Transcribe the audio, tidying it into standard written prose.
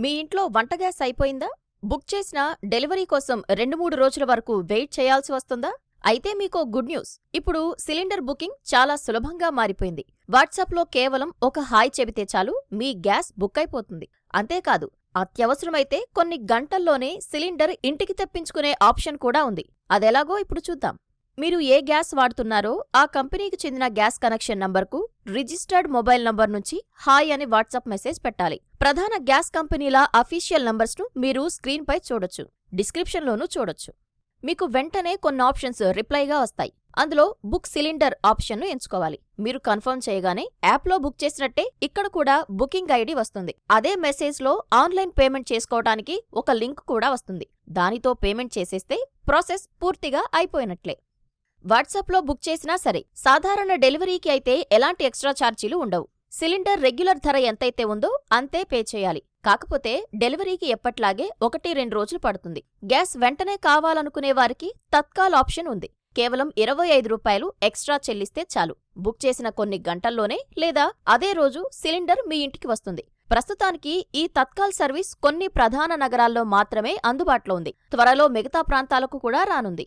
మీ ఇంట్లో వంట గ్యాస్ అయిపోయిందా? బుక్ చేసిన డెలివరీ కోసం 2-3 రోజుల వరకు వెయిట్ చేయాల్సి వస్తుందా? అయితే మీకో గుడ్ న్యూస్. ఇప్పుడు సిలిండర్ బుకింగ్ చాలా సులభంగా మారిపోయింది. వాట్సాప్లో కేవలం ఒక హాయ్ చెబితే చాలు మీ గ్యాస్ బుక్ అయిపోతుంది. అంతేకాదు, అత్యవసరమైతే కొన్ని గంటల్లోనే సిలిండర్ ఇంటికి తెప్పించుకునే ఆప్షన్ కూడా ఉంది. అదెలాగో ఇప్పుడు చూద్దాం. మీరు ఏ గ్యాస్ వాడుతున్నారో ఆ కంపెనీకి చెందిన గ్యాస్ కనెక్షన్ నంబర్కు రిజిస్టర్డ్ మొబైల్ నంబర్ నుంచి హాయ్ అని వాట్సాప్ మెసేజ్ పెట్టాలి. ప్రధాన గ్యాస్ కంపెనీల అఫీషియల్ నంబర్స్ను మీరు స్క్రీన్పై చూడొచ్చు, డిస్క్రిప్షన్లోనూ చూడొచ్చు. మీకు వెంటనే కొన్ని ఆప్షన్స్ రిప్లైగా వస్తాయి. అందులో బుక్ సిలిండర్ ఆప్షన్ను ఎంచుకోవాలి. మీరు కన్ఫర్మ్ చేయగానే యాప్లో బుక్ చేసినట్టే ఇక్కడ కూడా బుకింగ్ ఐడి వస్తుంది. అదే మెసేజ్లో ఆన్లైన్ పేమెంట్ చేసుకోవడానికి ఒక లింక్ కూడా వస్తుంది. దానితో పేమెంట్ చేసేస్తే ప్రాసెస్ పూర్తిగా అయిపోయినట్లే. వాట్సాప్లో బుక్ చేసినా సరే, సాధారణ డెలివరీకి అయితే ఎలాంటి ఎక్స్ట్రా ఛార్జీలు ఉండవు. సిలిండర్ రెగ్యులర్ ధర ఎంతైతే ఉందో అంతే పే చేయాలి. కాకపోతే డెలివరీకి ఎప్పట్లాగే 1-2 రోజులు పడుతుంది. గ్యాస్ వెంటనే కావాలనుకునే వారికి తత్కాల్ ఆప్షన్ ఉంది. కేవలం ₹25 ఎక్స్ట్రా చెల్లిస్తే చాలు. బుక్ చేసిన కొన్ని గంటల్లోనే లేదా అదే రోజు సిలిండర్ మీ ఇంటికి వస్తుంది. ప్రస్తుతానికి ఈ తత్కాల్ సర్వీస్ కొన్ని ప్రధాన నగరాల్లో మాత్రమే అందుబాటులో ఉంది. త్వరలో మిగతా ప్రాంతాలకు కూడా రానుంది.